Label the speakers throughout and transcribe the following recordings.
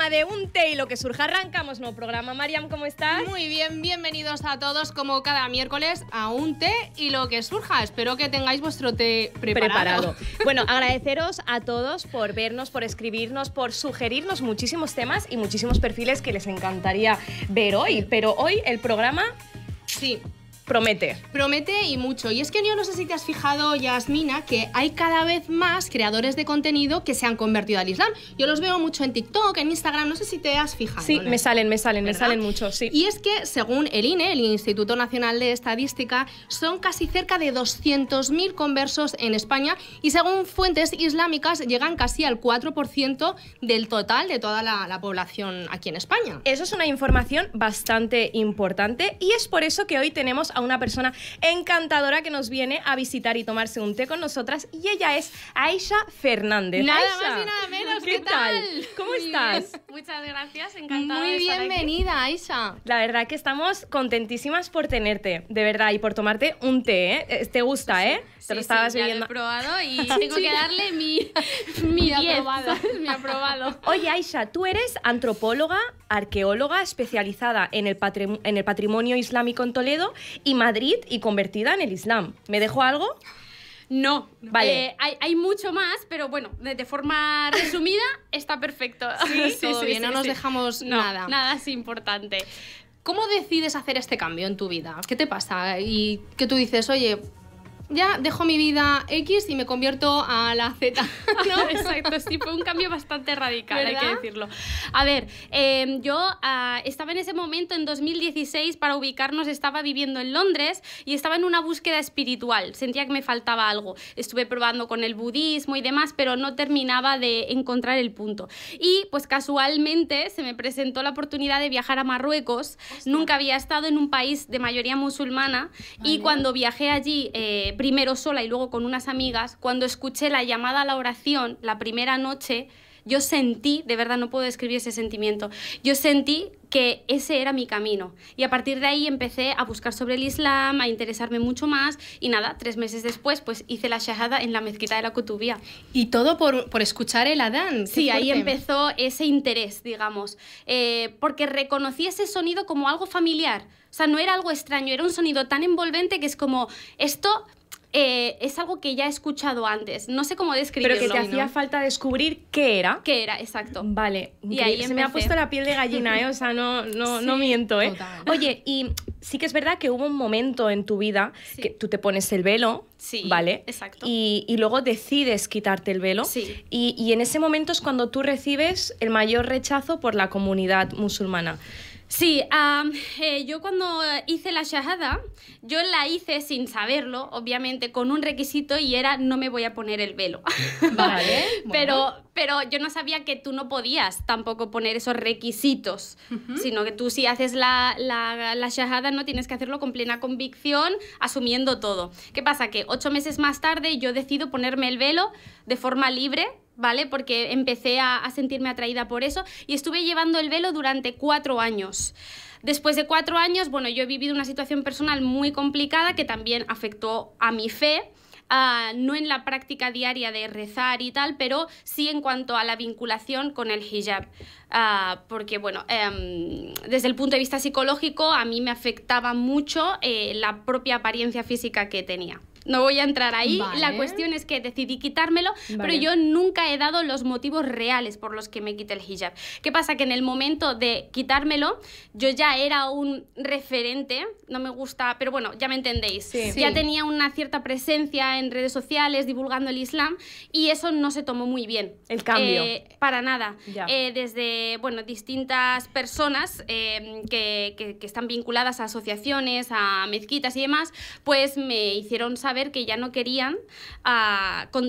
Speaker 1: programa de Un Té y lo que surja. Arrancamos nuevo programa. Mariam, ¿cómo estás?
Speaker 2: Muy bien, bienvenidos a todos como cada miércoles a Un Té y lo que surja. Espero que tengáis vuestro té preparado.
Speaker 1: Bueno, agradeceros a todos por vernos, por escribirnos, por sugerirnos muchísimos temas y muchísimos perfiles que les encantaría ver hoy. Pero hoy el programa
Speaker 2: Sí.
Speaker 1: Promete
Speaker 2: y mucho. Y es que yo no sé si te has fijado, Yasmina, que hay cada vez más creadores de contenido que se han convertido al Islam. Yo los veo mucho en TikTok, en Instagram, no sé si te has fijado.
Speaker 1: Sí,
Speaker 2: ¿no?
Speaker 1: me salen mucho, sí.
Speaker 2: Y es que, según el INE, el Instituto Nacional de Estadística, son casi cerca de 200.000 conversos en España y según fuentes islámicas llegan casi al 4% del total de toda la población aquí en España.
Speaker 1: Eso es una información bastante importante y es por eso que hoy tenemos a una persona encantadora que nos viene a visitar y tomarse un té con nosotras y ella es Aisha Fernández.
Speaker 2: Nada
Speaker 1: Aisha,
Speaker 2: más y nada menos.
Speaker 1: ¿qué tal? ¿Cómo estás?
Speaker 3: Bien. Muchas gracias, encantada
Speaker 2: Muy
Speaker 3: de estar
Speaker 2: bienvenida, Aisha.
Speaker 1: La verdad que estamos contentísimas por tenerte, de verdad, y por tomarte un té, ¿eh? ¿Te gusta, eh? Te lo estabas
Speaker 3: ya
Speaker 1: bebiendo.
Speaker 3: lo he probado y tengo que darle mi 10,
Speaker 2: aprobado.
Speaker 3: ¿sabes? Mi aprobado.
Speaker 1: Oye, Aisha, tú eres antropóloga, arqueóloga especializada en el patrimonio islámico en Toledo y Madrid y convertida en el Islam. ¿Me dejo algo?
Speaker 3: No,
Speaker 1: Vale.
Speaker 3: hay mucho más, pero bueno, de forma resumida está perfecto.
Speaker 2: Todo bien, no nos dejamos nada.
Speaker 3: Nada es importante.
Speaker 2: ¿Cómo decides hacer este cambio en tu vida? ¿Qué te pasa? Y que tú dices, oye, ya dejo mi vida X y me convierto a la Z, ¿no?
Speaker 3: Exacto, sí, fue un cambio bastante radical,
Speaker 2: ¿verdad?
Speaker 3: hay que decirlo. A ver, yo estaba en ese momento, en 2016, para ubicarnos, estaba viviendo en Londres y estaba en una búsqueda espiritual. Sentía que me faltaba algo. Estuve probando con el budismo y demás, pero no terminaba de encontrar el punto. Y pues casualmente se me presentó la oportunidad de viajar a Marruecos.
Speaker 2: Hostia.
Speaker 3: Nunca había estado en un país de mayoría musulmana y cuando viajé allí, primero sola y luego con unas amigas, cuando escuché la llamada a la oración la primera noche, yo sentí, de verdad no puedo describir ese sentimiento, yo sentí que ese era mi camino. Y a partir de ahí empecé a buscar sobre el Islam, a interesarme mucho más y nada, 3 meses después pues hice la shahada en la mezquita de la Kutubía.
Speaker 2: Y todo por escuchar el adán.
Speaker 3: Sí, ahí empezó ese interés, digamos, porque reconocí ese sonido como algo familiar. O sea, no era algo extraño, era un sonido tan envolvente que es como, esto es algo que ya he escuchado antes. No sé cómo describirlo.
Speaker 1: Pero que te hacía falta descubrir qué era.
Speaker 3: ¿Qué era? Exacto.
Speaker 1: Vale,
Speaker 3: Y ahí
Speaker 1: se me ha
Speaker 3: empecé.
Speaker 1: puesto la piel de gallina, ¿eh? O sea, no miento, ¿eh?
Speaker 2: Total.
Speaker 1: Oye, y sí que es verdad que hubo un momento en tu vida
Speaker 3: Sí.
Speaker 1: que tú te pones el velo,
Speaker 3: Sí,
Speaker 1: ¿vale?
Speaker 3: exacto.
Speaker 1: Y luego decides quitarte el velo.
Speaker 3: Sí.
Speaker 1: Y en ese momento es cuando tú recibes el mayor rechazo por la comunidad musulmana.
Speaker 3: Sí, yo cuando hice la shahada, yo la hice sin saberlo, obviamente, con un requisito y era no me voy a poner el velo.
Speaker 2: Vale, bueno.
Speaker 3: Pero yo no sabía que tú no podías tampoco poner esos requisitos, sino que tú si haces la shahada no tienes que hacerlo con plena convicción, asumiendo todo. ¿Qué pasa? Que 8 meses más tarde yo decido ponerme el velo de forma libre, ¿vale? Porque empecé a sentirme atraída por eso y estuve llevando el velo durante 4 años. Después de 4 años, bueno, yo he vivido una situación personal muy complicada que también afectó a mi fe. No en la práctica diaria de rezar y tal, pero sí en cuanto a la vinculación con el hijab. Porque, bueno, desde el punto de vista psicológico, a mí me afectaba mucho la propia apariencia física que tenía. No voy a entrar ahí,
Speaker 2: Vale.
Speaker 3: la cuestión es que decidí quitármelo,
Speaker 1: Vale.
Speaker 3: pero yo nunca he dado los motivos reales por los que me quité el hijab. ¿Qué pasa? Que en el momento de quitármelo, yo ya era un referente, no me gusta, pero bueno, ya me entendéis.
Speaker 1: Sí.
Speaker 3: Ya
Speaker 2: Sí.
Speaker 3: tenía una cierta presencia en redes sociales divulgando el Islam y eso no se tomó muy bien.
Speaker 1: El cambio.
Speaker 3: Para nada.
Speaker 1: Ya.
Speaker 3: Desde, bueno, distintas personas que están vinculadas a asociaciones, a mezquitas y demás, pues me hicieron saber que ya no querían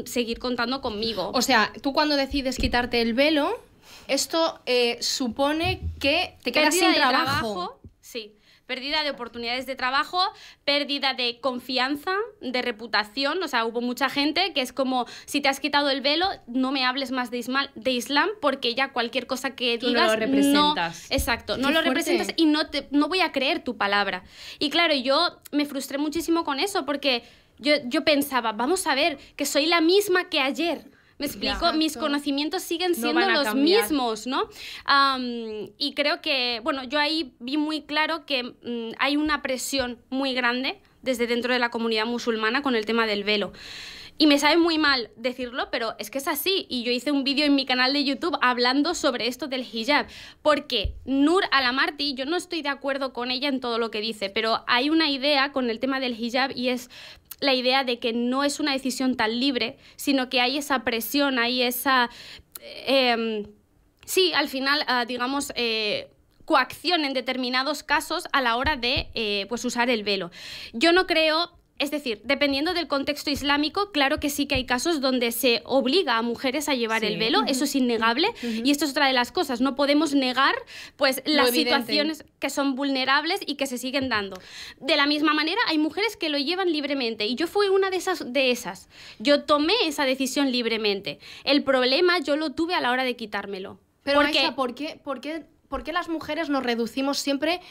Speaker 3: seguir contando conmigo.
Speaker 2: O sea, tú cuando decides quitarte el velo, esto supone que te quedas
Speaker 3: Pérdida
Speaker 2: sin
Speaker 3: de
Speaker 2: trabajo.
Speaker 3: Sí. Pérdida de oportunidades de trabajo, pérdida de confianza, de reputación. O sea, hubo mucha gente que es como, si te has quitado el velo, no me hables más de Islam porque ya cualquier cosa que
Speaker 1: Tú no
Speaker 3: digas...
Speaker 1: lo representas.
Speaker 3: Exacto, no
Speaker 2: Qué
Speaker 3: lo
Speaker 2: fuerte.
Speaker 3: representas y no voy a creer tu palabra. Y claro, yo me frustré muchísimo con eso porque yo pensaba, vamos a ver, que soy la misma que ayer. ¿Me explico?
Speaker 2: Exacto.
Speaker 3: Mis conocimientos siguen
Speaker 1: No
Speaker 3: siendo
Speaker 1: van a
Speaker 3: los
Speaker 1: cambiar.
Speaker 3: mismos, ¿no? Y creo que, bueno, yo ahí vi muy claro que hay una presión muy grande desde dentro de la comunidad musulmana con el tema del velo. Y me sabe muy mal decirlo, pero es que es así. Y yo hice un vídeo en mi canal de YouTube hablando sobre esto del hijab. Porque Nur Al-Amarty, yo no estoy de acuerdo con ella en todo lo que dice, pero hay una idea con el tema del hijab y es la idea de que no es una decisión tan libre, sino que hay esa presión, hay esa... sí, al final, digamos... coacción en determinados casos a la hora de pues usar el velo. Yo no creo... Es decir, dependiendo del contexto islámico, claro que sí que hay casos donde se obliga a mujeres a llevar el velo, eso es innegable, y esto es otra de las cosas, no podemos negar pues las situaciones que son vulnerables y que se siguen dando. De la misma manera, hay mujeres que lo llevan libremente, y yo fui una de esas. Yo tomé esa decisión libremente. El problema yo lo tuve a la hora de quitármelo.
Speaker 2: Pero
Speaker 3: Porque-
Speaker 2: Aisha, ¿por qué las mujeres nos reducimos siempre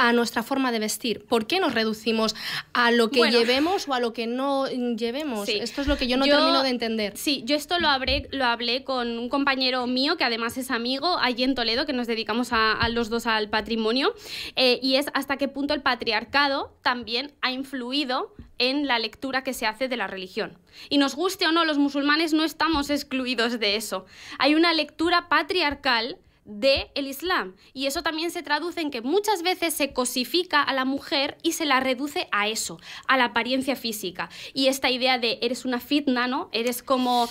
Speaker 2: a nuestra forma de vestir? ¿Por qué nos reducimos a lo que
Speaker 3: Bueno.
Speaker 2: llevemos o a lo que no llevemos?
Speaker 3: Sí.
Speaker 2: Esto es lo que yo no termino de entender.
Speaker 3: Sí, yo esto lo hablé con un compañero mío que además es amigo allí en Toledo, que nos dedicamos a los dos al patrimonio, y es hasta qué punto el patriarcado también ha influido en la lectura que se hace de la religión. Y nos guste o no, los musulmanes no estamos excluidos de eso. Hay una lectura patriarcal del Islam, y eso también se traduce en que muchas veces se cosifica a la mujer y se la reduce a eso, a la apariencia física, y esta idea de eres una fitna, ¿no? Eres como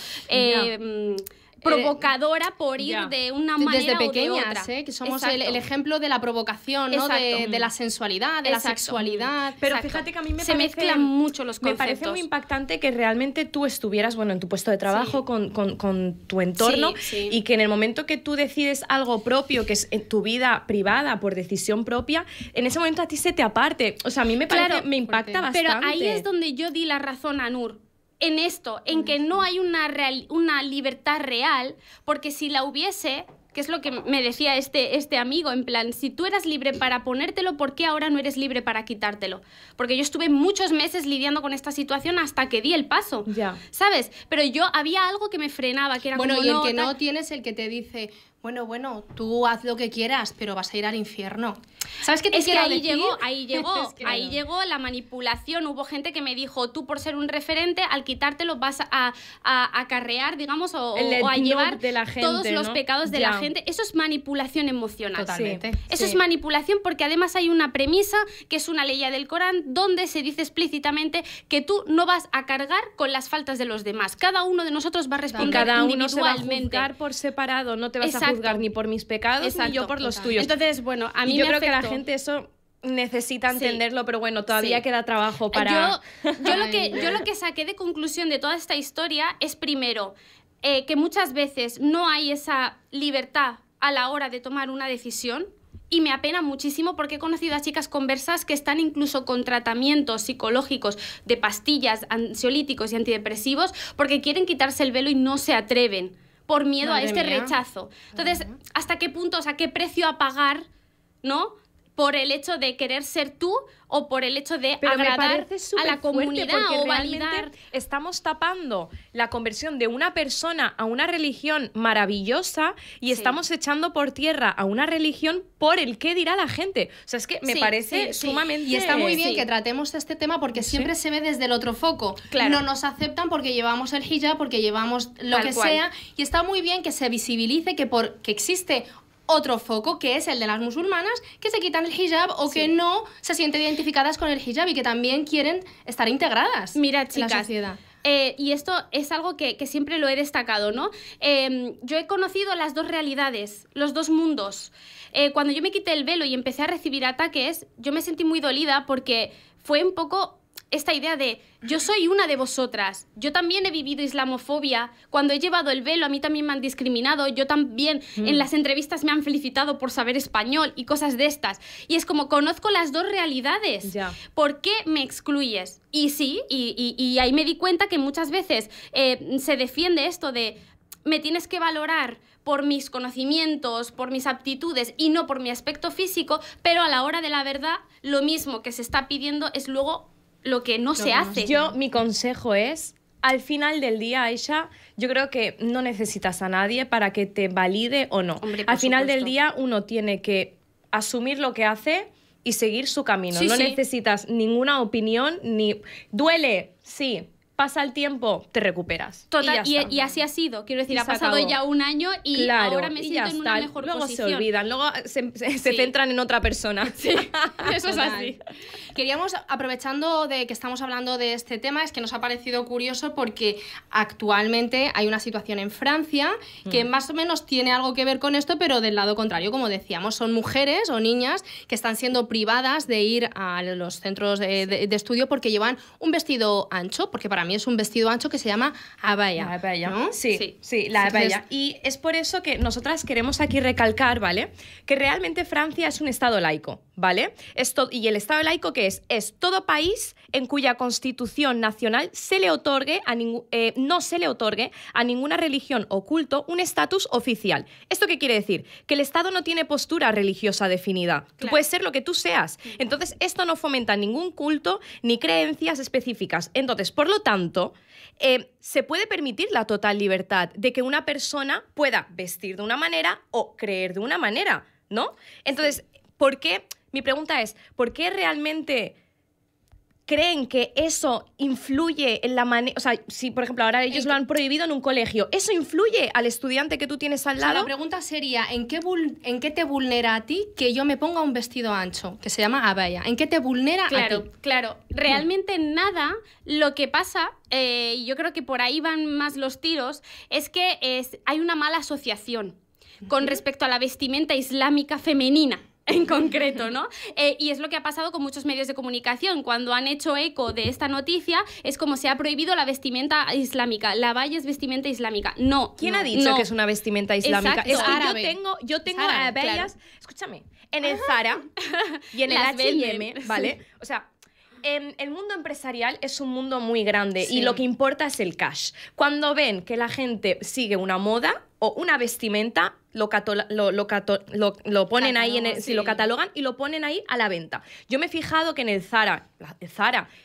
Speaker 3: provocadora por ir
Speaker 1: Ya.
Speaker 3: de una manera
Speaker 2: Desde
Speaker 3: o de
Speaker 2: pequeñas,
Speaker 3: otra.
Speaker 2: que somos
Speaker 3: Exacto.
Speaker 2: el ejemplo de la provocación, ¿no?
Speaker 3: Exacto.
Speaker 2: De la sensualidad, de la
Speaker 3: Exacto.
Speaker 2: sexualidad.
Speaker 1: Pero
Speaker 3: Exacto.
Speaker 1: fíjate que a mí me
Speaker 3: se
Speaker 1: parece...
Speaker 3: mezclan mucho los
Speaker 1: Me
Speaker 3: conceptos.
Speaker 1: parece muy impactante que realmente tú estuvieras, bueno, en tu puesto de trabajo, con tu entorno,
Speaker 3: Sí, sí.
Speaker 1: y que en el momento que tú decides algo propio, que es en tu vida privada, por decisión propia, en ese momento a ti se te aparte. O sea, a mí me parece,
Speaker 3: Claro,
Speaker 1: me impacta
Speaker 2: fuerte.
Speaker 1: bastante.
Speaker 3: Pero ahí es donde yo di la razón a Nur. En esto, en que no hay una libertad real, porque si la hubiese, que es lo que me decía este amigo, en plan, si tú eras libre para ponértelo, ¿por qué ahora no eres libre para quitártelo? Porque yo estuve muchos meses lidiando con esta situación hasta que di el paso,
Speaker 1: Ya.
Speaker 3: ¿sabes? Pero yo había algo que me frenaba, que era
Speaker 2: Bueno,
Speaker 3: como,
Speaker 2: y el
Speaker 3: no,
Speaker 2: que no
Speaker 3: tal.
Speaker 2: tienes, el que te dice, bueno, tú haz lo que quieras, pero vas a ir al infierno. ¿Sabes qué te
Speaker 3: Es que
Speaker 2: quiero
Speaker 3: ahí
Speaker 2: decir?
Speaker 3: llegó,
Speaker 2: Es que
Speaker 3: ahí
Speaker 2: no.
Speaker 3: llegó la manipulación. Hubo gente que me dijo, tú por ser un referente, al quitártelo vas a acarrear, digamos, o a
Speaker 1: El
Speaker 3: llevar
Speaker 1: noob de la gente,
Speaker 3: todos los
Speaker 1: ¿no?
Speaker 3: pecados de
Speaker 1: Ya.
Speaker 3: la gente. Eso es manipulación emocional.
Speaker 2: Totalmente.
Speaker 1: Sí.
Speaker 3: Eso
Speaker 1: Sí.
Speaker 3: es manipulación porque además hay una premisa que es una ley del Corán donde se dice explícitamente que tú no vas a cargar con las faltas de los demás. Cada uno de nosotros va a
Speaker 1: Y
Speaker 3: responder
Speaker 1: cada uno se va a
Speaker 3: individualmente.
Speaker 1: juzgar por separado, no te vas a
Speaker 3: Exacto.
Speaker 1: juzgar ni por mis pecados ni
Speaker 3: Exacto,
Speaker 1: yo por los
Speaker 2: total.
Speaker 1: tuyos.
Speaker 3: Entonces, bueno, a mí
Speaker 1: y yo
Speaker 3: me
Speaker 1: creo que la
Speaker 3: afectó.
Speaker 1: gente eso necesita
Speaker 3: Sí.
Speaker 1: entenderlo, pero bueno, todavía
Speaker 3: Sí.
Speaker 1: queda trabajo para...
Speaker 3: Yo lo que saqué de conclusión de toda esta historia es primero que muchas veces no hay esa libertad a la hora de tomar una decisión. Y me apena muchísimo porque he conocido a chicas conversas que están incluso con tratamientos psicológicos de pastillas, ansiolíticos y antidepresivos porque quieren quitarse el velo y no se atreven por miedo
Speaker 2: Madre
Speaker 3: a este
Speaker 2: mía.
Speaker 3: rechazo. Entonces, ¿hasta qué punto, o sea, qué precio a pagar, ¿no? Por el hecho de querer ser tú o por el hecho de
Speaker 1: Pero me
Speaker 3: agradar
Speaker 1: parece
Speaker 3: a
Speaker 1: súper
Speaker 3: la
Speaker 1: fuerte
Speaker 3: comunidad
Speaker 1: porque
Speaker 3: o
Speaker 1: realmente
Speaker 3: validar.
Speaker 1: estamos tapando la conversión de una persona a una religión maravillosa y
Speaker 3: Sí.
Speaker 1: estamos echando por tierra a una religión por el qué dirá la gente. O sea, es que me
Speaker 3: Sí,
Speaker 1: parece
Speaker 3: sí, sí.
Speaker 1: sumamente...
Speaker 2: Y está muy bien
Speaker 3: Sí.
Speaker 2: que tratemos este tema porque
Speaker 1: Sí.
Speaker 2: siempre se ve desde el otro foco.
Speaker 3: Claro.
Speaker 2: No nos aceptan porque llevamos el hijab, porque llevamos lo
Speaker 3: Tal
Speaker 2: que
Speaker 3: cual.
Speaker 2: sea. Y está muy bien que se visibilice que existe otro foco, que es el de las musulmanas, que se quitan el hijab o que no se sienten identificadas con el hijab y que también quieren estar integradas
Speaker 3: Mira,
Speaker 2: en la
Speaker 3: chicas,
Speaker 2: sociedad.
Speaker 3: y esto es algo que siempre lo he destacado, ¿no? Yo he conocido las dos realidades, los dos mundos. Cuando yo me quité el velo y empecé a recibir ataques, yo me sentí muy dolida porque fue un poco esta idea de yo soy una de vosotras, yo también he vivido islamofobia, cuando he llevado el velo a mí también me han discriminado, yo también en las entrevistas me han felicitado por saber español y cosas de estas. Y es como conozco las dos realidades.
Speaker 1: Ya.
Speaker 3: ¿Por qué me excluyes? Y sí, y ahí me di cuenta que muchas veces se defiende esto de me tienes que valorar por mis conocimientos, por mis aptitudes y no por mi aspecto físico, pero a la hora de la verdad lo mismo que se está pidiendo es luego lo que no se
Speaker 2: que no
Speaker 3: hace.
Speaker 1: Yo, mi consejo es al final del día, Aisha, yo creo que no necesitas a nadie para que te valide o no.
Speaker 3: Hombre,
Speaker 1: al final
Speaker 3: supuesto.
Speaker 1: del día uno tiene que asumir lo que hace y seguir su camino.
Speaker 3: Sí,
Speaker 1: no
Speaker 3: sí.
Speaker 1: necesitas ninguna opinión, ni... ¿Duele? Sí. Pasa el tiempo, te recuperas.
Speaker 3: Total,
Speaker 1: y, ya está.
Speaker 3: y así ha sido. Quiero decir,
Speaker 1: Y
Speaker 3: ha
Speaker 1: se
Speaker 3: pasado
Speaker 1: acabó.
Speaker 3: ya un año y
Speaker 1: Claro,
Speaker 3: ahora me
Speaker 1: y
Speaker 3: siento
Speaker 1: ya
Speaker 3: en una
Speaker 1: está.
Speaker 3: mejor
Speaker 1: luego
Speaker 3: posición.
Speaker 1: se olvidan, luego se
Speaker 3: Sí.
Speaker 1: centran en otra persona.
Speaker 3: Sí, eso es
Speaker 2: Total.
Speaker 3: así.
Speaker 2: Queríamos, aprovechando de que estamos hablando de este tema, es que nos ha parecido curioso porque actualmente hay una situación en Francia que más o menos tiene algo que ver con esto, pero del lado contrario, como decíamos, son mujeres o niñas que están siendo privadas de ir a los centros de estudio porque llevan un vestido ancho, porque para mí es un vestido ancho que se llama abaya.
Speaker 1: La abaya,
Speaker 2: ¿no?
Speaker 1: sí,
Speaker 3: Sí.
Speaker 1: la
Speaker 2: Sí,
Speaker 1: abaya.
Speaker 2: entonces-
Speaker 1: Y es por eso que nosotras queremos aquí recalcar, ¿vale? Que realmente Francia es un estado laico, ¿vale? Y el estado laico, ¿qué es? Es todo país en cuya constitución nacional se le otorgue no se le otorgue a ninguna religión o culto un estatus oficial. ¿Esto qué quiere decir? Que el Estado no tiene postura religiosa definida. Tú
Speaker 3: Claro.
Speaker 1: puedes ser lo que tú seas. Entonces, esto no fomenta ningún culto ni creencias específicas. Entonces, por lo tanto, se puede permitir la total libertad de que una persona pueda vestir de una manera o creer de una manera, ¿no? Entonces, ¿por qué? Mi pregunta es, ¿por qué realmente creen que eso influye en la manera... O sea, si, por ejemplo, ahora ellos lo han prohibido en un colegio, ¿eso influye al estudiante que tú tienes al
Speaker 2: O sea,
Speaker 1: lado?
Speaker 2: la pregunta sería, ¿en qué te vulnera a ti que yo me ponga un vestido ancho, que se llama abaya? ¿En qué te vulnera a ti?
Speaker 3: Claro, claro. Realmente nada. Lo que pasa, y yo creo que por ahí van más los tiros, es que hay una mala asociación con respecto a la vestimenta islámica femenina. En concreto, ¿no? Y es lo que ha pasado con muchos medios de comunicación. Cuando han hecho eco de esta noticia, es como se ha prohibido la vestimenta islámica. La abaya es vestimenta islámica. No.
Speaker 1: ¿Quién
Speaker 3: no,
Speaker 1: ha dicho
Speaker 3: no.
Speaker 1: que es una vestimenta islámica?
Speaker 3: Exacto.
Speaker 1: Es que
Speaker 2: Árabe.
Speaker 1: yo tengo
Speaker 2: Es árabe,
Speaker 1: abayas,
Speaker 3: claro.
Speaker 1: escúchame, en el Zara y en el
Speaker 3: Las
Speaker 1: H&M,
Speaker 3: venden.
Speaker 1: ¿vale? O sea, el mundo empresarial es un mundo muy grande
Speaker 2: Sí.
Speaker 1: y lo que importa es el cash. Cuando ven que la gente sigue una moda o una vestimenta, lo ponen ahí,
Speaker 2: Catalogan,
Speaker 1: si lo
Speaker 2: sí.
Speaker 1: catalogan y lo ponen ahí a la venta. Yo me he fijado que en el Zara,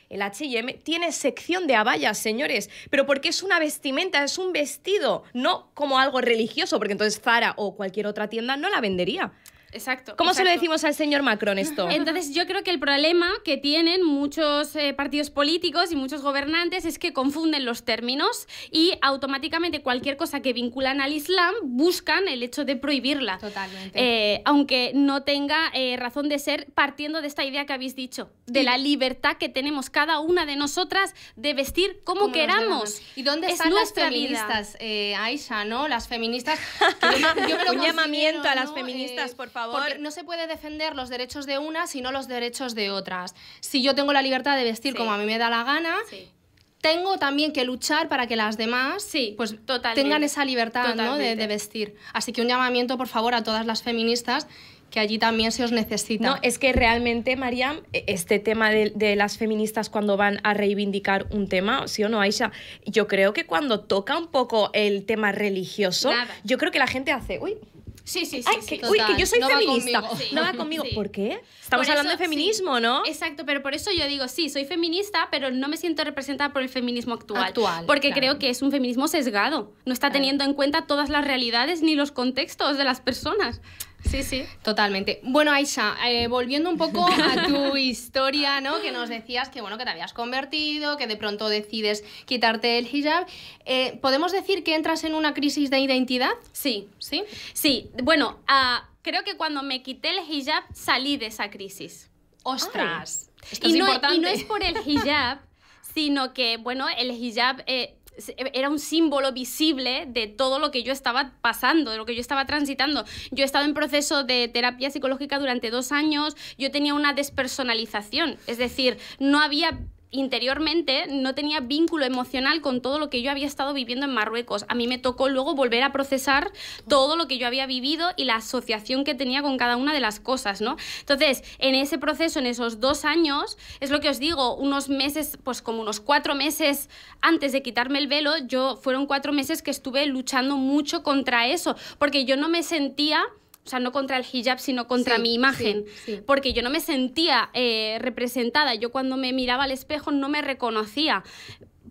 Speaker 1: el H&M, tiene sección de abayas, señores, pero porque es una vestimenta, es un vestido, no como algo religioso, porque entonces Zara o cualquier otra tienda no la vendería.
Speaker 3: Exacto.
Speaker 1: ¿Cómo se lo
Speaker 3: exacto.
Speaker 1: decimos al señor Macron esto?
Speaker 3: Entonces yo creo que el problema que tienen muchos partidos políticos y muchos gobernantes es que confunden los términos y automáticamente cualquier cosa que vinculan al Islam buscan el hecho de prohibirla.
Speaker 2: Totalmente.
Speaker 3: Aunque no tenga razón de ser, partiendo de esta idea que habéis dicho, de la libertad que tenemos cada una de nosotras de vestir como
Speaker 2: Como nos
Speaker 3: queramos.
Speaker 2: demos. ¿Y dónde
Speaker 3: Es
Speaker 2: están las
Speaker 3: nuestra vida.
Speaker 2: feministas, Aisha, ¿no? Las feministas... que yo me lo
Speaker 1: Un llamamiento
Speaker 2: considero,
Speaker 1: a las
Speaker 2: ¿no?
Speaker 1: feministas, por favor.
Speaker 2: Porque no se puede defender los derechos de unas sino los derechos de otras. Si yo tengo la libertad de vestir
Speaker 3: Sí.
Speaker 2: como a mí me da la gana,
Speaker 3: Sí.
Speaker 2: tengo también que luchar para que las demás
Speaker 3: Sí,
Speaker 2: pues,
Speaker 3: totalmente.
Speaker 2: tengan esa libertad, ¿no? de
Speaker 3: Totalmente.
Speaker 2: vestir. Así que un llamamiento, por favor, a todas las feministas, que allí también se os necesita.
Speaker 1: No, es que realmente, Mariam, este tema de las feministas cuando van a reivindicar un tema, ¿sí o no, Aisha? Yo creo que cuando toca un poco el tema religioso,
Speaker 3: Nada.
Speaker 1: yo creo que la gente hace, uy,
Speaker 3: Sí, sí, sí.
Speaker 1: ay,
Speaker 3: sí.
Speaker 1: uy, que yo soy
Speaker 2: no va
Speaker 1: feminista.
Speaker 2: conmigo.
Speaker 3: Sí.
Speaker 1: No va conmigo.
Speaker 3: Sí.
Speaker 1: ¿Por qué? Estamos
Speaker 3: Por
Speaker 1: hablando
Speaker 3: eso,
Speaker 1: de feminismo,
Speaker 3: sí.
Speaker 1: ¿no?
Speaker 3: Exacto, pero por eso yo digo, sí, soy feminista, pero no me siento representada por el feminismo actual. Porque
Speaker 2: claro.
Speaker 3: creo que es un feminismo sesgado. No está teniendo en cuenta todas las realidades ni los contextos de las personas. Sí, sí.
Speaker 2: Totalmente. Bueno, Aisha, volviendo un poco a tu historia, ¿no? Que nos decías que, bueno, que te habías convertido, que de pronto decides quitarte el hijab. ¿Podemos decir que entras en una crisis de identidad?
Speaker 3: Sí.
Speaker 2: ¿Sí?
Speaker 3: Sí, bueno, creo que cuando me quité el hijab salí de esa crisis.
Speaker 2: ¡Ostras! Esto
Speaker 3: Y
Speaker 2: es
Speaker 3: no,
Speaker 2: importante.
Speaker 3: y no es por el hijab, sino que, bueno, el hijab era un símbolo visible de todo lo que yo estaba pasando, de lo que yo estaba transitando. Yo he estado en proceso de terapia psicológica durante 2 años, yo tenía una despersonalización, es decir, no había... Interiormente no tenía vínculo emocional con todo lo que yo había estado viviendo en Marruecos. A mí me tocó luego volver a procesar todo lo que yo había vivido y la asociación que tenía con cada una de las cosas, ¿no? Entonces, en ese proceso, en esos 2 años, es lo que os digo, unos meses, pues como unos 4 meses antes de quitarme el velo, fueron 4 meses que estuve luchando mucho contra eso, porque yo no me sentía... O sea, no contra el hijab, sino contra
Speaker 2: Sí,
Speaker 3: mi imagen.
Speaker 2: sí.
Speaker 3: Porque yo no me sentía representada. Yo cuando me miraba al espejo no me reconocía.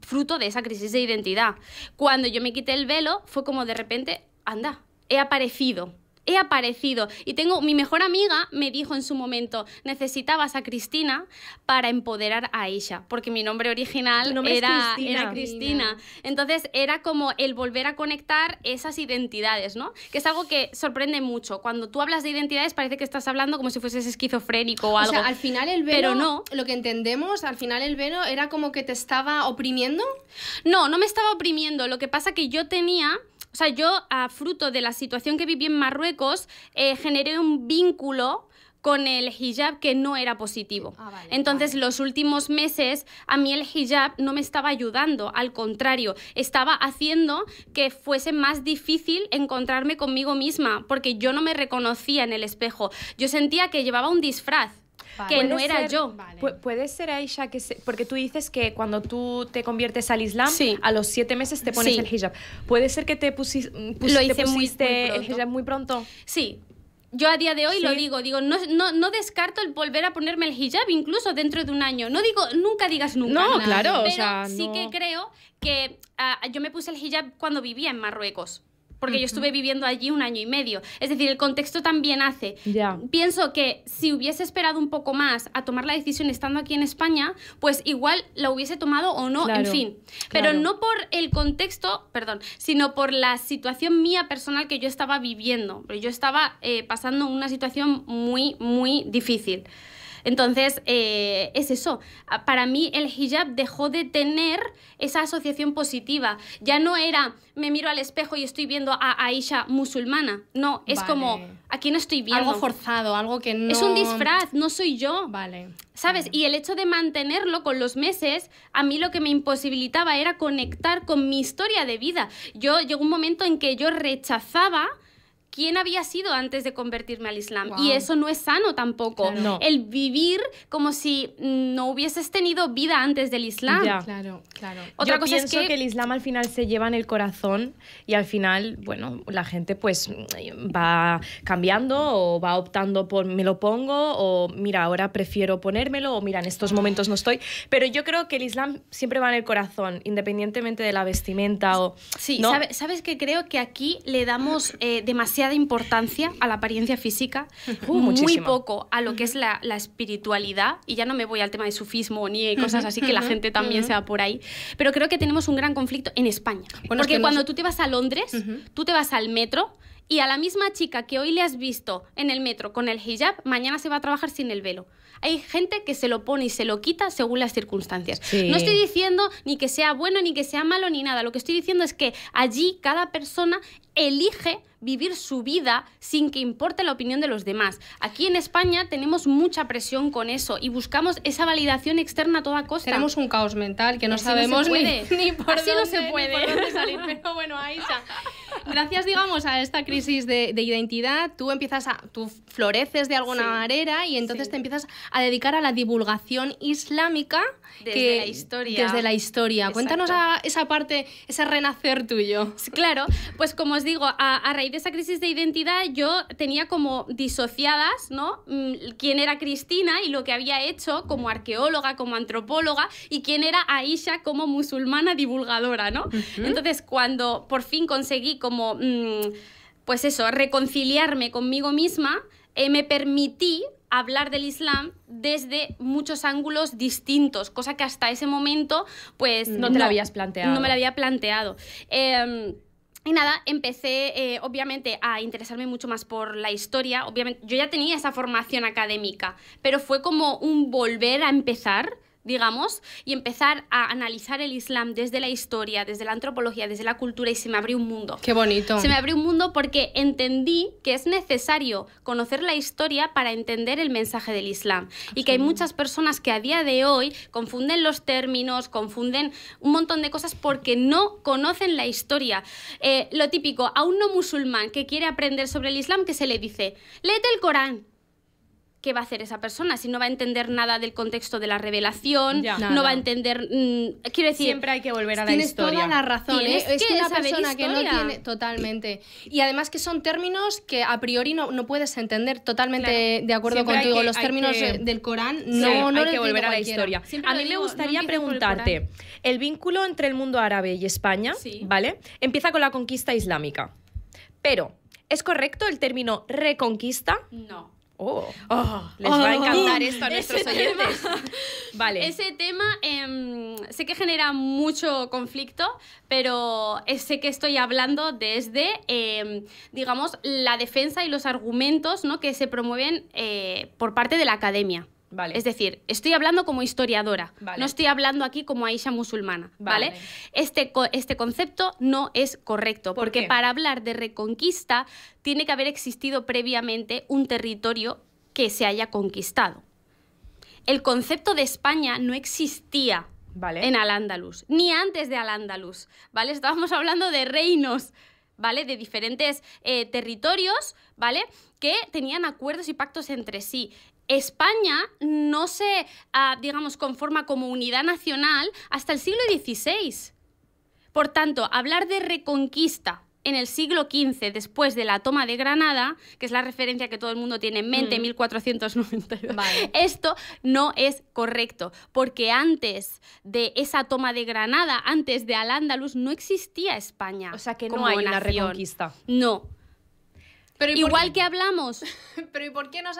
Speaker 3: fruto de esa crisis de identidad. Cuando yo me quité el velo, fue como de repente, anda, he aparecido. Y mi mejor amiga me dijo en su momento, necesitabas a Cristina para empoderar a Aisha, porque mi nombre original era Cristina. Entonces era como el volver a conectar esas identidades, ¿no? Que es algo que sorprende mucho. Cuando tú hablas de identidades parece que estás hablando como si fueses esquizofrénico o algo.
Speaker 2: O sea, al final el velo,
Speaker 3: pero no.
Speaker 2: Lo que entendemos, al final el velo era como que te estaba oprimiendo.
Speaker 3: No me estaba oprimiendo. Lo que pasa que yo tenía... O sea, yo, a fruto de la situación que viví en Marruecos, generé un vínculo con el hijab que no era positivo.
Speaker 2: Vale,
Speaker 3: Entonces, los últimos meses, a mí el hijab no me estaba ayudando, al contrario, estaba haciendo que fuese más difícil encontrarme conmigo misma, porque yo no me reconocía en el espejo. Yo sentía que llevaba un disfraz. Que no era yo.
Speaker 1: Puede ser, Aisha, porque tú dices que cuando tú te conviertes al Islam, a los 7 meses te pones el hijab. ¿Puede ser que te pusiste el hijab muy pronto?
Speaker 3: Sí. Yo a día de hoy lo digo, no descarto el volver a ponerme el hijab incluso dentro de un año. No digo, nunca digas nunca.
Speaker 1: No, claro.
Speaker 3: Pero
Speaker 1: o sea,
Speaker 3: sí
Speaker 1: no...
Speaker 3: que creo que yo me puse el hijab cuando vivía en Marruecos. Porque yo estuve viviendo allí 1 año y medio. Es decir, el contexto también hace. Pienso que si hubiese esperado un poco más a tomar la decisión estando aquí en España, pues igual la hubiese tomado o no, en fin. Pero no por el contexto, sino por la situación mía personal que yo estaba viviendo. Yo estaba pasando una situación muy, muy difícil. Entonces, es eso. Para mí el hijab dejó de tener esa asociación positiva. Ya no era, me miro al espejo y estoy viendo a Aisha musulmana. No, es como, aquí no estoy viendo.
Speaker 2: Algo forzado, algo que no...
Speaker 3: Es un disfraz, no soy yo.
Speaker 2: Vale.
Speaker 3: ¿Sabes? Y el hecho de mantenerlo con los meses, a mí lo que me imposibilitaba era conectar con mi historia de vida. Llegó un momento en que yo rechazaba quién había sido antes de convertirme al Islam.
Speaker 2: Wow.
Speaker 3: Y eso no es sano tampoco.
Speaker 1: Claro. No.
Speaker 3: El vivir como si no hubieses tenido vida antes del Islam.
Speaker 1: Ya.
Speaker 2: Claro.
Speaker 1: Otra cosa es que el Islam al final se lleva en el corazón y al final, bueno, la gente pues va cambiando o va optando por me lo pongo o mira, ahora prefiero ponérmelo o mira, en estos momentos no estoy. Pero yo creo que el Islam siempre va en el corazón, independientemente de la vestimenta o...
Speaker 3: Sí,
Speaker 1: ¿no?
Speaker 3: ¿sabes que creo que aquí le damos demasiada importancia a la apariencia física, muy
Speaker 1: muchísimo.
Speaker 3: poco a lo que es la espiritualidad, y ya no me voy al tema de sufismo ni cosas así que la gente también se va por ahí, pero creo que tenemos un gran conflicto en España.
Speaker 2: Bueno,
Speaker 3: porque cuando tú te vas a Londres, tú te vas al metro y a la misma chica que hoy le has visto en el metro con el hijab, mañana se va a trabajar sin el velo. Hay gente que se lo pone y se lo quita según las circunstancias.
Speaker 1: Sí.
Speaker 3: No estoy diciendo ni que sea bueno, ni que sea malo, ni nada. Lo que estoy diciendo es que allí cada persona elige vivir su vida sin que importe la opinión de los demás. Aquí en España tenemos mucha presión con eso y buscamos esa validación externa a toda costa.
Speaker 2: Tenemos un caos mental que no
Speaker 3: Así
Speaker 2: sabemos
Speaker 3: no se puede.
Speaker 2: ni por
Speaker 3: Así
Speaker 2: dónde,
Speaker 3: no se puede.
Speaker 2: ni por dónde salir. Pero bueno, Aisha, gracias, digamos, a esta crisis de identidad, tú floreces de alguna manera y entonces te empiezas a dedicar a la divulgación islámica
Speaker 3: desde la historia.
Speaker 2: Desde la historia.
Speaker 3: Exacto.
Speaker 2: Cuéntanos esa parte, ese renacer tuyo.
Speaker 3: Claro, pues como os digo, a raíz de esa crisis de identidad yo tenía como disociadas, ¿no? Quién era Cristina y lo que había hecho como arqueóloga, como antropóloga, y quién era Aisha como musulmana divulgadora, ¿no? Entonces, cuando por fin conseguí como, pues eso, reconciliarme conmigo misma, me permití hablar del Islam desde muchos ángulos distintos, cosa que hasta ese momento pues
Speaker 1: no te la habías planteado.
Speaker 3: No me la había planteado. Y nada, empecé obviamente a interesarme mucho más por la historia. Obviamente yo ya tenía esa formación académica, pero fue como un volver a empezar, digamos, y empezar a analizar el Islam desde la historia, desde la antropología, desde la cultura, y se me abrió un mundo.
Speaker 2: Qué bonito.
Speaker 3: Se me abrió un mundo porque entendí que es necesario conocer la historia para entender el mensaje del Islam. Y que hay muchas personas que a día de hoy confunden los términos, confunden un montón de cosas porque no conocen la historia. Lo típico, a un no musulmán que quiere aprender sobre el Islam, que se le dice, léete el Corán. ¿qué va a hacer esa persona? Si no va a entender nada del contexto de la revelación,
Speaker 1: Ya.
Speaker 3: no va a entender... quiero decir...
Speaker 1: Siempre hay que volver a la
Speaker 2: Tienes
Speaker 1: historia.
Speaker 2: toda la razón, ¿eh?
Speaker 3: Tienes
Speaker 2: Es que
Speaker 3: que
Speaker 2: una
Speaker 3: saber
Speaker 2: persona que no
Speaker 3: historia.
Speaker 2: tiene... Totalmente. Y además que son términos que a priori no puedes entender. Totalmente de acuerdo
Speaker 1: Siempre hay
Speaker 2: contigo.
Speaker 1: que-
Speaker 2: los
Speaker 1: hay
Speaker 2: términos
Speaker 1: que-
Speaker 2: del Corán
Speaker 1: Sí,
Speaker 2: no
Speaker 1: hay
Speaker 2: lo
Speaker 1: que
Speaker 2: entiende
Speaker 1: volver a la
Speaker 2: cualquiera.
Speaker 1: historia.
Speaker 3: Siempre
Speaker 1: A
Speaker 3: lo
Speaker 1: mí me
Speaker 3: digo, no
Speaker 1: gustaría
Speaker 3: empieces por el
Speaker 1: preguntarte, el vínculo entre el mundo árabe y España,
Speaker 3: Sí.
Speaker 1: ¿vale? Empieza con la conquista islámica. Pero, ¿es correcto el término reconquista?
Speaker 3: No.
Speaker 1: Les va a encantar esto a nuestros
Speaker 3: ese
Speaker 1: oyentes. Vale.
Speaker 3: Ese tema sé que genera mucho conflicto, pero sé que estoy hablando desde, digamos, la defensa y los argumentos, ¿no?, que se promueven por parte de la academia.
Speaker 1: Vale.
Speaker 3: Es decir, estoy hablando como historiadora,
Speaker 1: Vale.
Speaker 3: no estoy hablando aquí como Aisha musulmana, ¿vale?
Speaker 1: Vale.
Speaker 3: Este concepto no es correcto,
Speaker 1: ¿Por
Speaker 3: porque
Speaker 1: qué?
Speaker 3: para hablar de reconquista tiene que haber existido previamente un territorio que se haya conquistado. El concepto de España no existía
Speaker 1: Vale.
Speaker 3: en Al-Ándalus, ni antes de Al-Ándalus, ¿vale? Estábamos hablando de reinos, ¿vale? De diferentes territorios, ¿vale? Que tenían acuerdos y pactos entre sí. España no se, digamos, conforma como unidad nacional hasta el siglo XVI. Por tanto, hablar de reconquista en el siglo XV, después de la toma de Granada, que es la referencia que todo el mundo tiene en mente, 1492,
Speaker 1: Vale.
Speaker 3: esto no es correcto, porque antes de esa toma de Granada, antes de Al-Ándalus, no existía España.
Speaker 1: O sea que no
Speaker 3: como
Speaker 1: hay una
Speaker 3: nación.
Speaker 1: reconquista.
Speaker 3: No.
Speaker 2: Pero ¿y por
Speaker 3: Igual
Speaker 2: qué?
Speaker 3: que hablamos.
Speaker 2: Pero ¿y por qué nos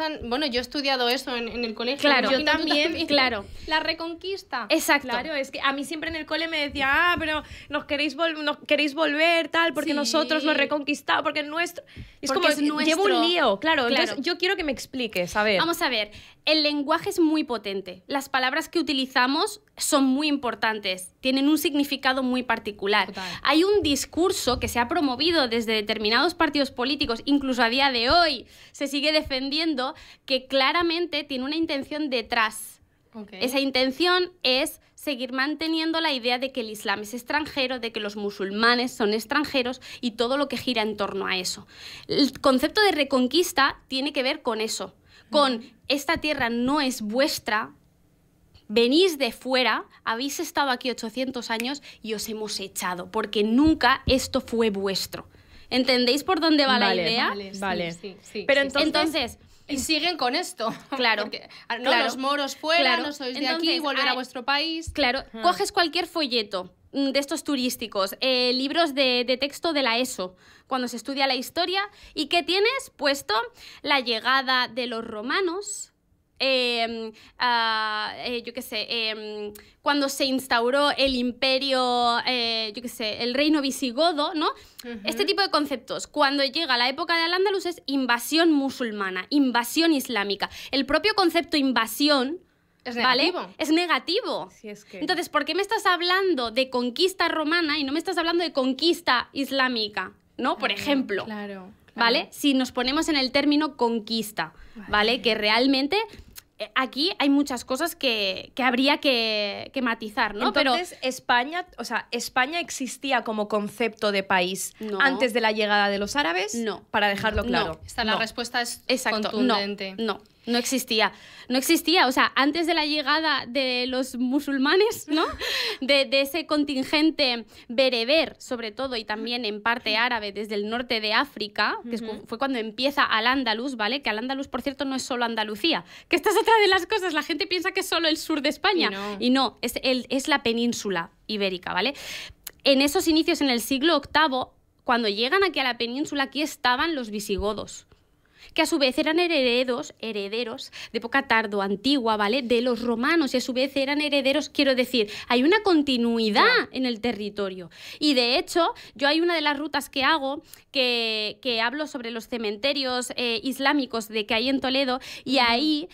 Speaker 2: han...? Bueno, yo he estudiado eso en el colegio.
Speaker 3: Claro,
Speaker 2: me imagino
Speaker 1: yo
Speaker 2: tú
Speaker 1: también,
Speaker 3: claro.
Speaker 2: La reconquista.
Speaker 3: Exacto.
Speaker 1: Claro, es que a mí siempre en el cole me decía, pero nos queréis volver, tal, porque
Speaker 3: Sí.
Speaker 1: nosotros lo reconquistado, porque es nuestro. Es
Speaker 3: Porque
Speaker 1: como,
Speaker 3: es
Speaker 1: llevo un
Speaker 3: nuestro.
Speaker 1: lío, claro.
Speaker 3: Claro.
Speaker 1: Entonces yo quiero que me expliques, a ver.
Speaker 3: Vamos a ver, el lenguaje es muy potente. Las palabras que utilizamos son muy importantes, tienen un significado muy particular.
Speaker 2: Total.
Speaker 3: Hay un discurso que se ha promovido desde determinados partidos políticos, incluso a día de hoy se sigue defendiendo, que claramente tiene una intención detrás.
Speaker 2: Okay.
Speaker 3: Esa intención es seguir manteniendo la idea de que el Islam es extranjero, de que los musulmanes son extranjeros y todo lo que gira en torno a eso. El concepto de reconquista tiene que ver con eso, con esta tierra no es vuestra, venís de fuera, habéis estado aquí 800 años y os hemos echado, porque nunca esto fue vuestro. ¿Entendéis por dónde va la
Speaker 1: Vale,
Speaker 3: idea?
Speaker 1: Vale.
Speaker 2: Sí,
Speaker 1: Pero
Speaker 2: sí, sí.
Speaker 3: Entonces,
Speaker 2: Y siguen con esto.
Speaker 3: Claro,
Speaker 2: Porque, no,
Speaker 3: claro,
Speaker 2: los moros fuera,
Speaker 3: claro.
Speaker 2: no sois de
Speaker 3: Entonces,
Speaker 2: aquí, volver a vuestro país.
Speaker 3: claro, coges cualquier folleto de estos turísticos, libros de texto de la ESO, cuando se estudia la historia, ¿y qué tienes puesto? La llegada de los romanos, yo qué sé, cuando se instauró el imperio, yo qué sé, el reino visigodo, ¿no? Este tipo de conceptos. Cuando llega la época de Al-Ándalus es invasión musulmana, invasión islámica. El propio concepto invasión,
Speaker 2: Es
Speaker 3: ¿vale?,
Speaker 2: negativo.
Speaker 3: es negativo.
Speaker 1: Sí, es que-
Speaker 3: Entonces, ¿por qué me estás hablando de conquista romana y no me estás hablando de conquista islámica? ¿No? Por ejemplo.
Speaker 2: Claro.
Speaker 3: ¿Vale? Si nos ponemos en el término conquista, ¿vale? Que realmente aquí hay muchas cosas que habría que matizar, ¿no?
Speaker 1: Entonces, España, o sea, ¿España existía como concepto de país
Speaker 3: No.
Speaker 1: antes de la llegada de los árabes?
Speaker 3: No.
Speaker 1: Para dejarlo claro.
Speaker 2: Esta la respuesta es
Speaker 3: Exacto,
Speaker 2: contundente.
Speaker 3: no existía. No existía, o sea, antes de la llegada de los musulmanes, ¿no? De ese contingente bereber, sobre todo, y también en parte árabe desde el norte de África, que fue cuando empieza Al-Ándalus, ¿vale? Que Al-Ándalus, por cierto, no es solo Andalucía, que esta es otra de las cosas, la gente piensa que es solo el sur de España, y no, es la península ibérica, ¿vale? En esos inicios, en el siglo VIII, cuando llegan aquí a la península, aquí estaban los visigodos, que a su vez eran herederos de época tardo-antigua, ¿vale?, de los romanos, y a su vez eran herederos, quiero decir, hay una continuidad en el territorio. Y de hecho, yo hay una de las rutas que hago que hablo sobre los cementerios islámicos que hay en Toledo, y ahí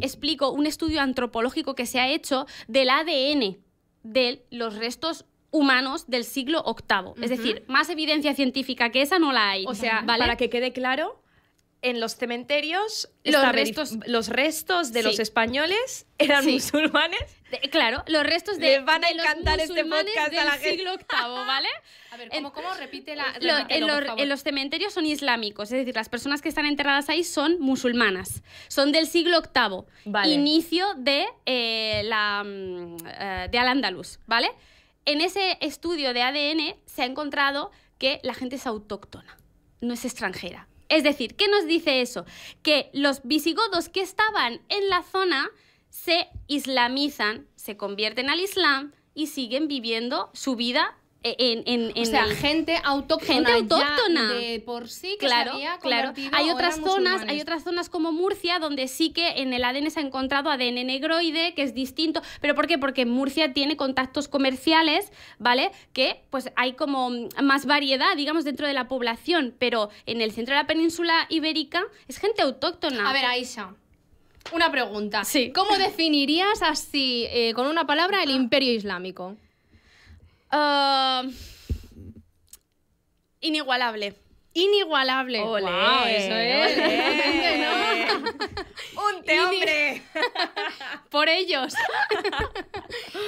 Speaker 3: explico un estudio antropológico que se ha hecho del ADN de los restos humanos del siglo VIII. Es decir, más evidencia científica que esa no la hay.
Speaker 1: O sea,
Speaker 3: ¿vale?
Speaker 1: para que quede claro, en los cementerios
Speaker 3: Los
Speaker 1: restos de
Speaker 3: Sí.
Speaker 1: los españoles eran
Speaker 3: Sí.
Speaker 1: musulmanes.
Speaker 3: Claro, los restos de,
Speaker 1: Les van a
Speaker 3: de los
Speaker 1: encantar este
Speaker 3: musulmanes
Speaker 1: podcast a
Speaker 3: del
Speaker 1: la gente.
Speaker 3: siglo VIII, ¿vale?
Speaker 2: A ver,
Speaker 3: En-
Speaker 2: ¿cómo repite
Speaker 3: En los cementerios son islámicos, es decir, las personas que están enterradas ahí son musulmanas. Son del siglo VIII,
Speaker 1: Vale.
Speaker 3: inicio de de Al-Ándalus, ¿vale? En ese estudio de ADN se ha encontrado que la gente es autóctona, no es extranjera. Es decir, ¿qué nos dice eso? Que los visigodos que estaban en la zona se islamizan, se convierten al Islam y siguen viviendo su vida en
Speaker 2: O sea,
Speaker 3: el-
Speaker 2: gente autóctona.
Speaker 3: Gente autóctona.
Speaker 2: Ya de por sí que
Speaker 3: Claro,
Speaker 2: se había
Speaker 3: claro.
Speaker 2: convertido
Speaker 3: Hay
Speaker 2: o
Speaker 3: otras
Speaker 2: eran
Speaker 3: zonas,
Speaker 2: musulmanes.
Speaker 3: hay otras zonas como Murcia donde sí que en el ADN se ha encontrado ADN negroide, que es distinto. ¿Pero por qué? Porque Murcia tiene contactos comerciales, ¿vale? Que pues hay como más variedad, digamos, dentro de la población, pero en el centro de la península ibérica es gente autóctona.
Speaker 2: A ver, Aisha, una pregunta.
Speaker 3: Sí.
Speaker 2: ¿Cómo definirías así, con una palabra, el Imperio Islámico?
Speaker 3: Inigualable.
Speaker 2: Inigualable.
Speaker 1: Olé,
Speaker 2: Guau, eso es.
Speaker 1: olé. ¡Unte, hombre!
Speaker 2: Por ellos.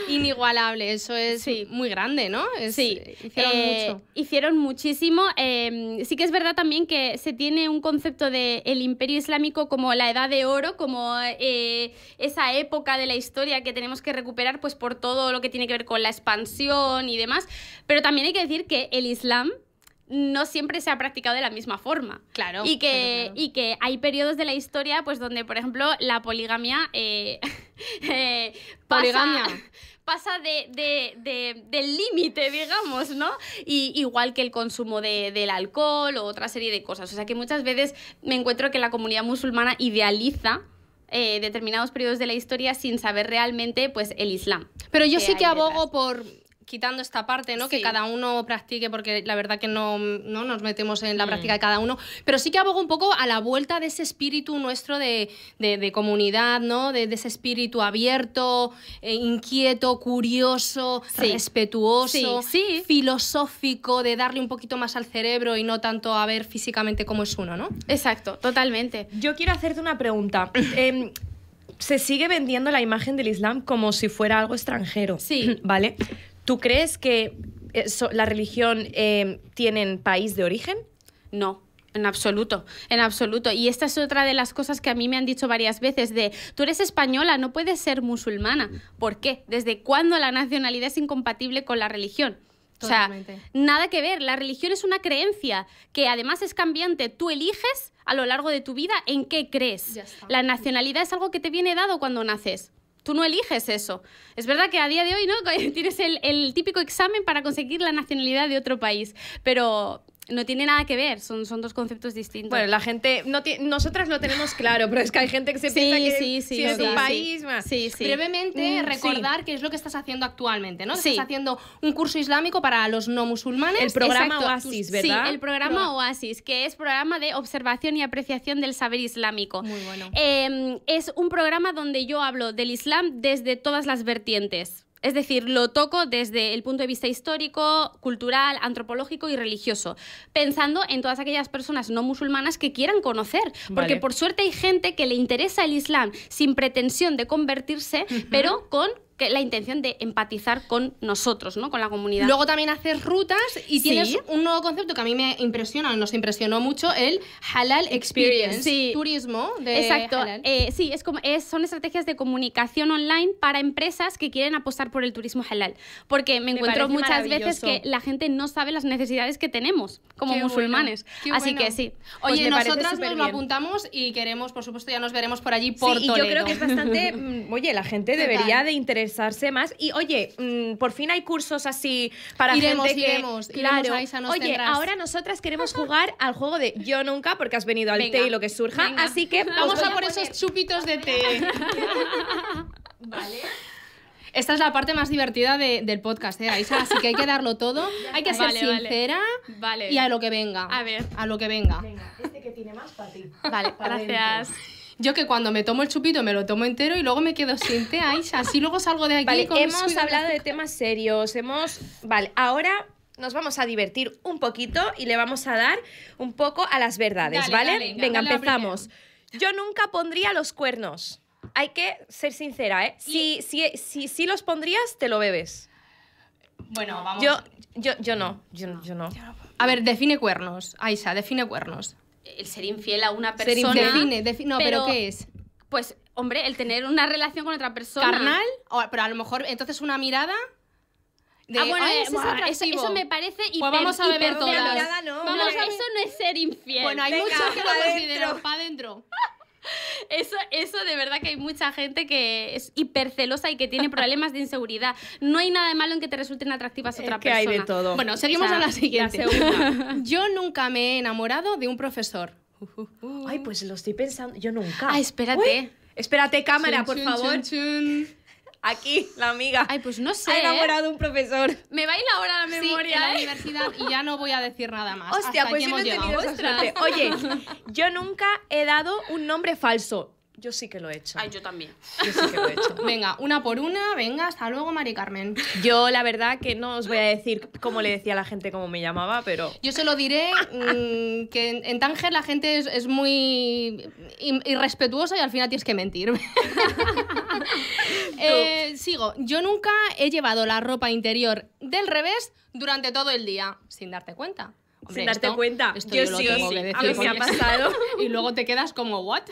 Speaker 2: Inigualable, eso es
Speaker 3: Sí.
Speaker 2: muy grande, ¿no?
Speaker 3: Sí,
Speaker 2: Hicieron mucho.
Speaker 3: Hicieron muchísimo. Sí que es verdad también que se tiene un concepto de el Imperio Islámico como la Edad de Oro, como esa época de la historia que tenemos que recuperar pues por todo lo que tiene que ver con la expansión y demás. Pero también hay que decir que el Islam no siempre se ha practicado de la misma forma.
Speaker 2: Claro,
Speaker 3: Y que,
Speaker 2: claro.
Speaker 3: y que hay periodos de la historia pues donde, por ejemplo, la poligamia
Speaker 2: Poligamia.
Speaker 3: pasa del límite, digamos, ¿no? Y igual que el consumo del alcohol o otra serie de cosas. O sea que muchas veces me encuentro que la comunidad musulmana idealiza determinados periodos de la historia sin saber realmente pues el Islam.
Speaker 2: Pero yo
Speaker 3: que
Speaker 2: sí que
Speaker 3: hay
Speaker 2: abogo
Speaker 3: detrás.
Speaker 2: por, quitando esta parte, ¿no? Que
Speaker 3: Sí.
Speaker 2: cada uno practique, porque la verdad que no nos metemos en la práctica de cada uno, pero sí que abogo un poco a la vuelta de ese espíritu nuestro de comunidad, ¿no? De ese espíritu abierto, inquieto, curioso,
Speaker 3: Sí.
Speaker 2: respetuoso,
Speaker 3: Sí, sí.
Speaker 2: filosófico, de darle un poquito más al cerebro y no tanto a ver físicamente cómo es uno, ¿no?
Speaker 3: Exacto, totalmente.
Speaker 1: Yo quiero hacerte una pregunta. Se sigue vendiendo la imagen del Islam como si fuera algo extranjero.
Speaker 3: Sí.
Speaker 1: ¿Vale? ¿Tú crees que la religión tiene país de origen?
Speaker 3: No, en absoluto, en absoluto. Y esta es otra de las cosas que a mí me han dicho varias veces de, tú eres española, no puedes ser musulmana. ¿Por qué? ¿Desde cuándo la nacionalidad es incompatible con la religión? O sea,
Speaker 2: Totalmente.
Speaker 3: nada que ver. La religión es una creencia que además es cambiante. Tú eliges a lo largo de tu vida en qué crees.
Speaker 2: Ya está.
Speaker 3: La nacionalidad es algo que te viene dado cuando naces. Tú no eliges eso. Es verdad que a día de hoy no tienes el típico examen para conseguir la nacionalidad de otro país, pero no tiene nada que ver. Son dos conceptos distintos.
Speaker 1: Bueno, la gente... nosotras lo tenemos claro, pero es que hay gente que se piensa que si es un
Speaker 3: sí.
Speaker 1: país...
Speaker 3: Sí, sí.
Speaker 2: Brevemente,
Speaker 1: Mm,
Speaker 2: recordar qué es lo que estás haciendo actualmente, ¿no?
Speaker 3: Sí.
Speaker 2: Estás haciendo un curso islámico para los no musulmanes.
Speaker 1: El programa
Speaker 3: Exacto.
Speaker 1: Oasis, ¿verdad?
Speaker 3: Sí, el programa Oasis, que es programa de observación y apreciación del saber islámico.
Speaker 2: Muy bueno.
Speaker 3: Es un programa donde yo hablo del Islam desde todas las vertientes. Es decir, lo toco desde el punto de vista histórico, cultural, antropológico y religioso, pensando en todas aquellas personas no musulmanas que quieran conocer. Porque
Speaker 1: Vale.
Speaker 3: por suerte hay gente que le interesa el Islam sin pretensión de convertirse, pero con la intención de empatizar con nosotros, ¿no? Con la comunidad.
Speaker 2: Luego también haces rutas y
Speaker 3: Sí.
Speaker 2: tienes un nuevo concepto que a mí me impresiona, nos impresionó mucho, el Halal Experience.
Speaker 3: Sí.
Speaker 2: Turismo de
Speaker 3: Exacto.
Speaker 2: halal.
Speaker 3: Sí, son estrategias de comunicación online para empresas que quieren apostar por el turismo halal. Porque me encuentro
Speaker 1: parece
Speaker 3: muchas veces
Speaker 1: maravilloso.
Speaker 3: que la gente no sabe las necesidades que tenemos como
Speaker 2: Qué
Speaker 3: musulmanes.
Speaker 2: bueno, qué
Speaker 3: Así
Speaker 2: bueno.
Speaker 3: que sí.
Speaker 1: Pues
Speaker 2: Oye,
Speaker 1: me parece
Speaker 2: nosotras nos lo
Speaker 1: superbién.
Speaker 2: apuntamos y queremos, por supuesto, ya nos veremos por allí por
Speaker 1: Sí, y yo
Speaker 2: Toledo.
Speaker 1: creo que es bastante... oye, la gente
Speaker 2: Total.
Speaker 1: debería de interesarse más. Y oye, por fin hay cursos así para
Speaker 2: Iremos,
Speaker 1: gente que...
Speaker 2: iremos,
Speaker 1: Claro.
Speaker 2: Aisha, nos
Speaker 1: Oye,
Speaker 2: tendrás.
Speaker 1: ahora nosotras queremos jugar al juego de Yo Nunca, porque has venido al
Speaker 3: Venga,
Speaker 1: té y lo que surja.
Speaker 3: venga.
Speaker 1: Así que
Speaker 2: Vamos
Speaker 1: os voy
Speaker 2: a por
Speaker 1: poner-
Speaker 2: esos chupitos de té.
Speaker 1: Vale.
Speaker 2: Esta es la parte más divertida del podcast, Aisha, así que hay que darlo todo. Hay que ser
Speaker 3: Vale, vale.
Speaker 2: sincera
Speaker 3: Vale.
Speaker 2: y a lo que venga.
Speaker 3: A ver.
Speaker 2: A lo que venga.
Speaker 1: Venga, este que tiene más para ti.
Speaker 3: Vale,
Speaker 1: Pa'
Speaker 3: gracias.
Speaker 2: Yo que cuando me tomo el chupito me lo tomo entero y luego me quedo sin té, Aisha. Así luego salgo de aquí
Speaker 1: Vale,
Speaker 2: con un
Speaker 1: hemos
Speaker 2: subidón de
Speaker 1: hablado de
Speaker 2: azúcar.
Speaker 1: temas serios, Vale, ahora nos vamos a divertir un poquito y le vamos a dar un poco a las verdades,
Speaker 2: Dale,
Speaker 1: ¿vale?
Speaker 2: dale,
Speaker 1: Venga,
Speaker 2: dale la
Speaker 1: empezamos. Yo nunca pondría los cuernos. Hay que ser sincera, ¿eh? Si los pondrías, te lo bebes.
Speaker 2: Bueno, vamos.
Speaker 1: Yo no.
Speaker 2: A ver, define cuernos. Aisha, define cuernos.
Speaker 3: El ser infiel a una
Speaker 2: Ser
Speaker 3: persona.
Speaker 2: define. No, pero ¿qué es?
Speaker 3: Pues, hombre, el tener una relación con otra persona.
Speaker 2: ¿Carnal? Pero a lo mejor, entonces una mirada...
Speaker 3: Bueno,
Speaker 2: "Ay,
Speaker 3: eso,
Speaker 2: es atractivo".
Speaker 3: eso me parece hiper,
Speaker 2: Pues vamos a beber
Speaker 3: hiper-
Speaker 2: todas.
Speaker 1: Mirada no,
Speaker 3: Vamos
Speaker 1: hombre.
Speaker 3: a eso no es ser infiel.
Speaker 2: Bueno, hay
Speaker 1: Venga,
Speaker 2: muchos que lo
Speaker 1: pa'
Speaker 2: consideran
Speaker 1: dentro.
Speaker 2: para adentro.
Speaker 3: Eso de verdad que hay mucha gente que es hipercelosa y que tiene problemas de inseguridad. No hay nada de malo en que te resulten atractivas
Speaker 1: Es
Speaker 3: otra
Speaker 1: que
Speaker 3: persona.
Speaker 1: hay de todo.
Speaker 2: Bueno, seguimos
Speaker 3: O sea,
Speaker 2: a la siguiente.
Speaker 1: la segunda.
Speaker 2: Yo nunca me he enamorado de un profesor.
Speaker 1: Ay, pues lo estoy pensando. Yo nunca.
Speaker 3: Ah, espérate.
Speaker 1: Uy, espérate, cámara,
Speaker 2: Chun,
Speaker 1: por
Speaker 2: chun,
Speaker 1: favor.
Speaker 2: chun, chun.
Speaker 1: Aquí, la amiga.
Speaker 3: Ay, pues no sé.
Speaker 1: Ha enamorado de un profesor.
Speaker 3: Me va a ir ahora la
Speaker 2: Sí,
Speaker 3: memoria,
Speaker 2: en la
Speaker 3: ¿eh?
Speaker 2: universidad y ya no voy a decir nada más.
Speaker 1: Hostia,
Speaker 2: Hasta
Speaker 1: pues
Speaker 2: aquí
Speaker 1: yo no he
Speaker 2: hemos
Speaker 1: tenido
Speaker 2: llegado.
Speaker 1: esa suerte. Oye, yo nunca he dado un nombre falso. Yo sí que lo he hecho.
Speaker 3: Ay, yo también.
Speaker 1: Yo sí que lo he hecho.
Speaker 2: Venga, una por una, venga, hasta luego, Mari Carmen.
Speaker 1: Yo, la verdad, que no os voy a decir cómo le decía a la gente cómo me llamaba, pero...
Speaker 2: Yo se lo diré que en Tánger la gente es muy irrespetuosa y al final tienes que mentir. Sigo. Yo nunca he llevado la ropa interior del revés durante todo el día, sin darte cuenta. Hombre,
Speaker 1: Sin darte
Speaker 2: esto-
Speaker 1: cuenta.
Speaker 2: esto
Speaker 1: Yo
Speaker 2: lo
Speaker 1: sí,
Speaker 2: tengo
Speaker 1: sí.
Speaker 2: que
Speaker 1: A mí
Speaker 2: decir
Speaker 1: me ha
Speaker 2: porque-
Speaker 1: pasado.
Speaker 2: Y luego te quedas como, ¿what?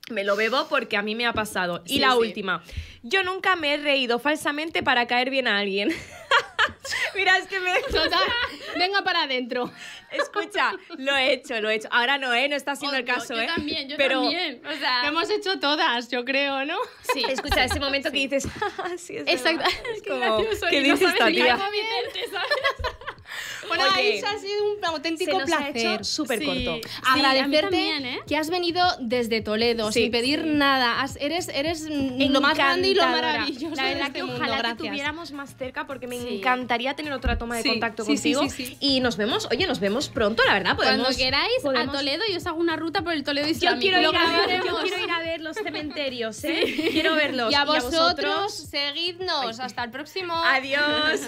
Speaker 1: Me lo bebo porque a mí me ha pasado. Y
Speaker 2: Sí,
Speaker 1: la
Speaker 2: sí.
Speaker 1: última. Yo nunca me he reído falsamente para caer bien a alguien. Mira, es que me...
Speaker 2: Total, venga para adentro.
Speaker 1: Escucha, lo he hecho. Ahora no, no está siendo el caso,
Speaker 3: yo
Speaker 1: ¿eh?
Speaker 3: también, yo
Speaker 1: Pero,
Speaker 3: también. O sea,
Speaker 2: Lo hemos hecho todas, yo creo, ¿no?
Speaker 3: sí.
Speaker 1: escucha, ese momento que dices, "Ah, sí, es
Speaker 2: Exacto.
Speaker 1: verdad". Es
Speaker 2: Qué
Speaker 1: como,
Speaker 2: gracioso,
Speaker 1: ¿qué
Speaker 2: y no
Speaker 1: dice
Speaker 2: sabes
Speaker 1: esta
Speaker 2: ni
Speaker 1: tía?
Speaker 2: cómo meterte, ¿sabes? Bueno,
Speaker 1: Oye,
Speaker 2: Aisha, ha sido un
Speaker 1: Se
Speaker 2: auténtico
Speaker 1: nos ha
Speaker 2: placer.
Speaker 1: hecho súper
Speaker 3: Sí.
Speaker 1: corto.
Speaker 3: Sí, a mí
Speaker 2: Agradecerte
Speaker 3: también, ¿eh?
Speaker 2: que has venido desde Toledo
Speaker 1: Sí,
Speaker 2: sin pedir nada. Eres lo más grande y lo
Speaker 1: Encantadora.
Speaker 2: maravilloso
Speaker 1: La
Speaker 2: de
Speaker 1: verdad
Speaker 2: este
Speaker 1: que
Speaker 2: mundo.
Speaker 1: ojalá te
Speaker 2: Gracias.
Speaker 1: tuviéramos más cerca porque me
Speaker 3: Sí.
Speaker 1: encantaría tener otra toma de
Speaker 2: Sí,
Speaker 1: contacto
Speaker 2: sí, sí,
Speaker 1: contigo.
Speaker 2: sí, sí.
Speaker 1: Y nos vemos pronto, la verdad.
Speaker 3: Cuando
Speaker 1: Podemos,
Speaker 3: queráis,
Speaker 1: podemos-
Speaker 3: a Toledo y os hago una ruta por el Toledo
Speaker 1: Yo
Speaker 3: Islámico.
Speaker 1: quiero,
Speaker 3: Lo
Speaker 1: ir a ver,
Speaker 3: grabaremos.
Speaker 1: yo quiero ir a ver los cementerios, ¿eh? Quiero verlos.
Speaker 2: Y a vosotros,
Speaker 1: vosotros,
Speaker 2: seguidnos. Hasta el próximo.
Speaker 1: adiós.